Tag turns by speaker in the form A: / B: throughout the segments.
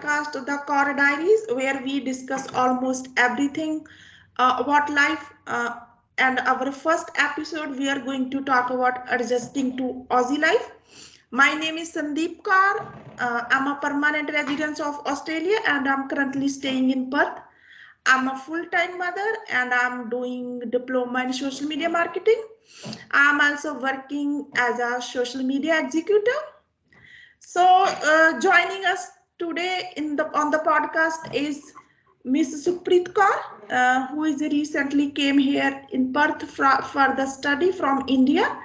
A: podcast, the Kaur Diaries, where we discuss almost everything about life. And our first episode, we are going to talk about adjusting to Aussie life. My name is Sandeep Kaur. I'm a permanent resident of Australia and I'm currently staying in Perth. I'm a full-time mother and I'm doing diploma in social media marketing. I'm also working as a social media executive. So, joining us today in the on the podcast is Miss Suprit Kaur, who is recently came here in Perth for the study from India.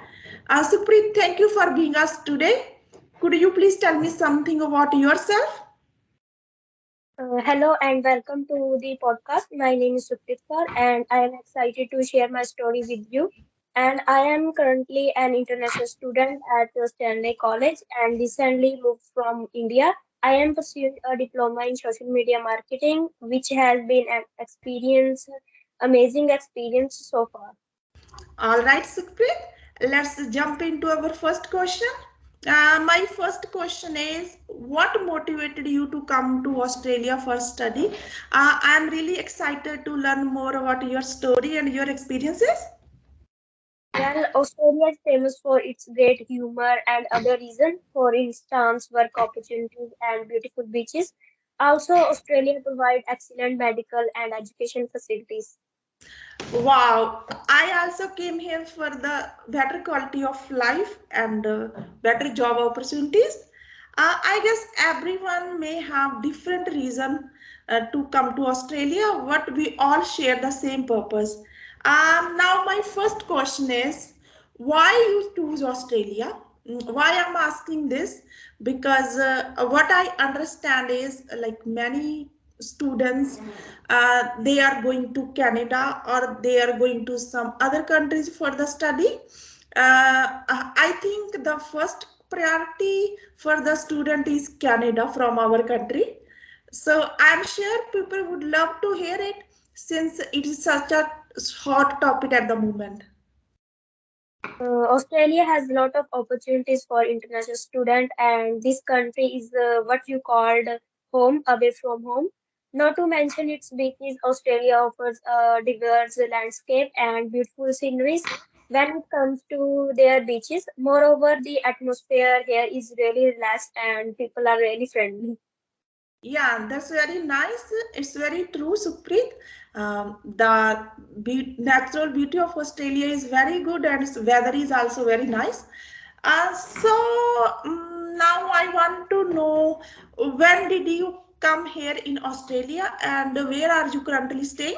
A: Suprit, thank you for being us today. Could you please tell me something about yourself?
B: Hello and welcome to the podcast. My name is Supreet Kaur and I am excited to share my story with you. And I am currently an international student at Stanley College and recently moved from India. I am pursuing a diploma in social media marketing, which has been an amazing experience so far.
A: All right, Suprit, let's jump into our first question. My first question is what motivated you to come to Australia for study? I'm really excited to learn more about your story and your experiences.
B: Well, Australia is famous for its great humor and other reasons, for instance, work opportunities and beautiful beaches. Also, Australia provides excellent medical and education facilities.
A: Wow, I also came here for the better quality of life and better job opportunities. I guess everyone may have different reason to come to Australia, but we all share the same purpose. Now, my first question is, why you choose Australia? Why I'm asking this? Because what I understand is like many students they are going to Canada or they are going to some other countries for the study. I think the first priority for the student is Canada from our country. So I'm sure people would love to hear it since it is such a hot topic at the moment.
B: Australia has a lot of opportunities for international students, and this country is what you called home away from home. Not to mention its beaches, Australia offers a diverse landscape and beautiful sceneries when it comes to their beaches. Moreover, the atmosphere here is really relaxed and people are really friendly.
A: Yeah, that's very nice. It's very true, Supreet. The natural beauty of Australia is very good and its weather is also very nice. Now I want to know when did you come here in Australia and where are you currently staying?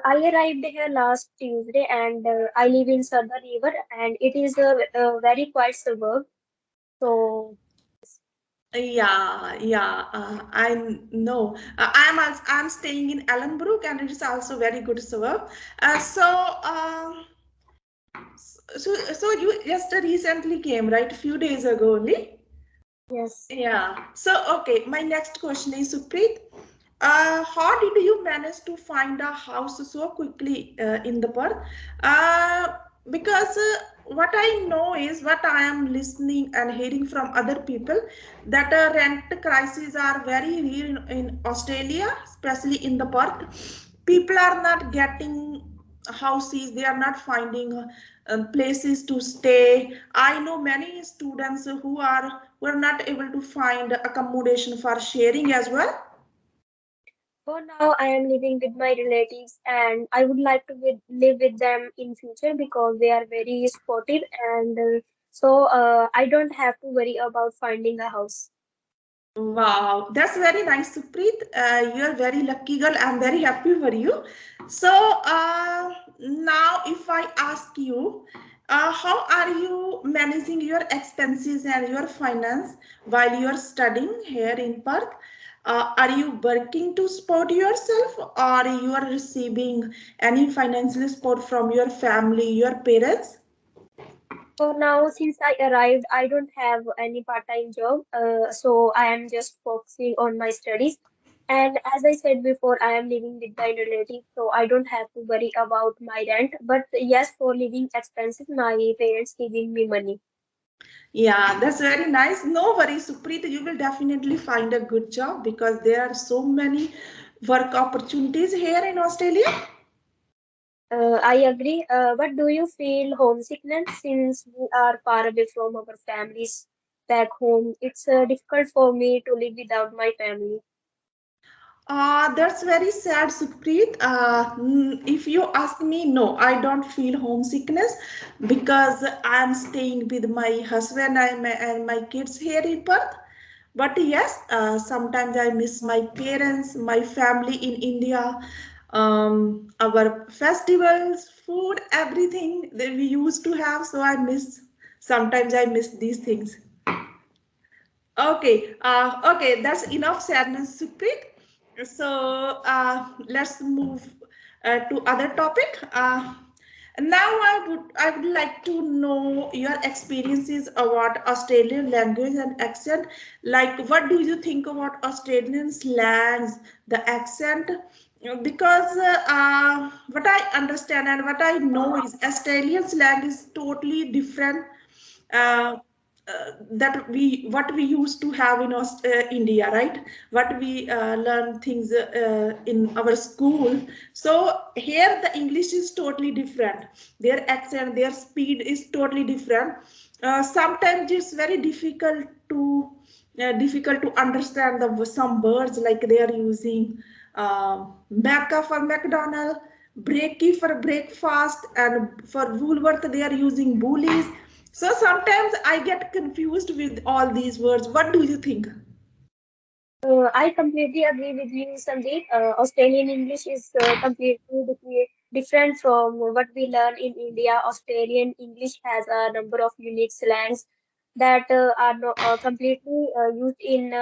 B: I arrived here last Tuesday and I live in Southern River and it is a very quiet suburb. So
A: I know. I'm staying in Ellenbrook and it is also very good suburb. So you just recently came, right? A few days ago only.
B: yes.
A: Yeah. So okay, my next question is Supreet. How did you manage to find a house so quickly in the Perth? Uh, because what I know is what I am listening and hearing from other people that rent crises are very real in Australia, especially in the Perth. People are not getting houses, they are not finding places to stay. I know many students who are not able to find accommodation for sharing as well.
B: For now, I am living with my relatives, and I would like to live with them in future because they are very supportive, and I don't have to worry about finding a house.
A: Wow, that's very nice, Supreet. You're very lucky girl. I'm very happy for you. So now, if I ask you, how are you managing your expenses and your finance while you're studying here in Perth? Are you working to support yourself, or you are receiving any financial support from your family, your parents?
B: For now, since I arrived, I don't have any part-time job, so I am just focusing on my studies. And as I said before, I am living with my relatives, so I don't have to worry about my rent. But yes, for living expenses, my parents giving me money.
A: Yeah, that's very nice. No worries, Supreet. You will definitely find a good job because there are so many work opportunities here in Australia.
B: I agree. But do you feel homesickness since we are far away from our families back home? It's difficult for me to live without my family.
A: That's very sad, Supreet. If you ask me, no, I don't feel homesickness because I'm staying with my husband and my kids here in Perth. But yes, sometimes I miss my parents, my family in India, our festivals, food, everything that we used to have. So I miss, sometimes I miss these things. Okay, that's enough sadness, Supreet. So let's move to other topic. Now I would like to know your experiences about Australian language and accent. Like, what do you think about Australian slangs, the accent? Because what I understand and what I know is Australian slang is totally different uh, that we what we used to have in India, right? What we learn things in our school. So here the English is totally different. Their accent, their speed is totally different. Sometimes it's very difficult to understand the some words like they are using Mecca for McDonald, Breaky for breakfast, and for Woolworth they are using bullies. So sometimes I get confused with all these words. What do you think?
B: I completely agree with you, Sandeep. Australian English is completely different from what we learn in India. Australian English has a number of unique slangs that are no, completely used in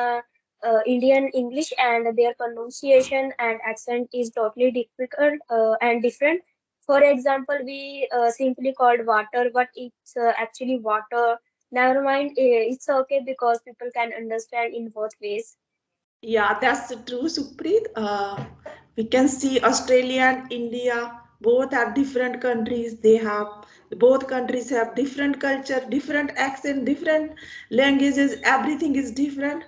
B: Indian English, and their pronunciation and accent is totally difficult and different. For example, we simply called water, but it's actually water. Never mind, it's okay because people can understand in both ways.
A: Yeah, that's true, Supreet. We can see Australia and India both are different countries. They have both countries have different culture, different accent, different languages. Everything is different.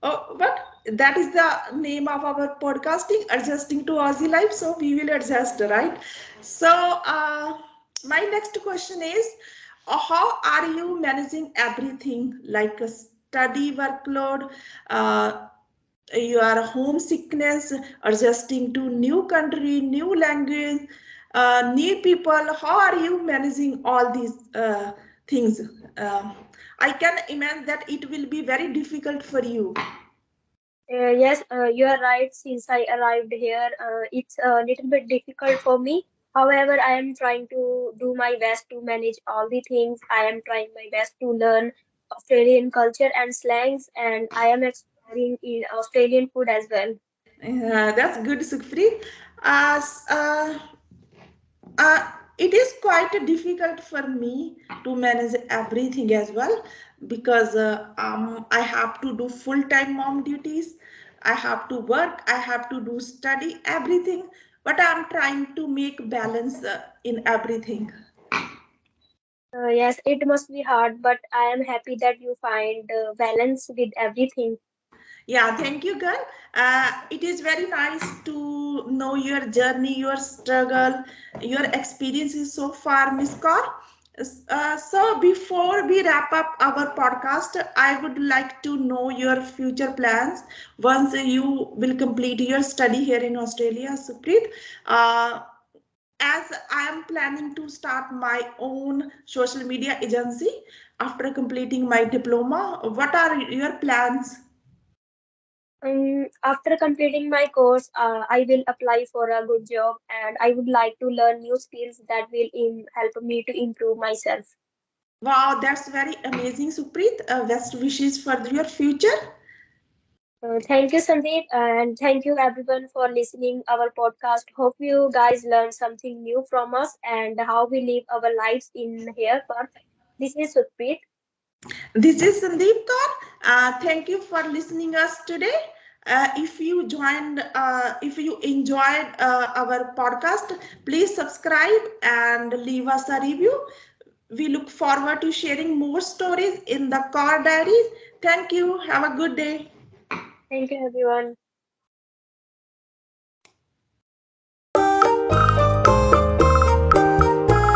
A: Oh, but that is the name of our podcasting, adjusting to Aussie life. So we will adjust, right? So my next question is, how are you managing everything like a study workload? Your homesickness, adjusting to new country, new language, new people. How are you managing all these things? Uh, I can imagine that it will be very difficult for you.
B: Yes, you are right. Since I arrived here, it's a little bit difficult for me. However, I am trying to do my best to manage all the things. I am trying my best to learn Australian culture and slangs, and I am exploring in Australian food as well.
A: That's good, Sukhpreet. As uh, it is quite difficult for me to manage everything as well because I have to do full-time mom duties. I have to work. I have to do study everything, but I'm trying to make balance in everything.
B: Yes, it must be hard, but I am happy that you find balance with everything.
A: Yeah, thank you, girl. It is very nice to know your journey, your struggle, your experiences so far, Miss Kaur. So, before we wrap up our podcast, I would like to know your future plans once you will complete your study here in Australia, Supreet. Uh, as I am planning to start my own social media agency after completing my diploma, what are your plans?
B: After completing my course, I will apply for a good job and I would like to learn new skills that will help me to improve myself.
A: Wow, that's very amazing, Supreet. Best wishes for your future.
B: Thank you, Sandeep, and thank you everyone for listening our podcast. Hope you guys learn something new from us and how we live our lives in here. But this is Supreet.
A: This is Sandeep Kaur. Thank you for listening us today. If you enjoyed our podcast, please subscribe and leave us a review. We look forward to sharing more stories in the Car Diaries. Thank you. Have a good day.
B: Thank you, everyone.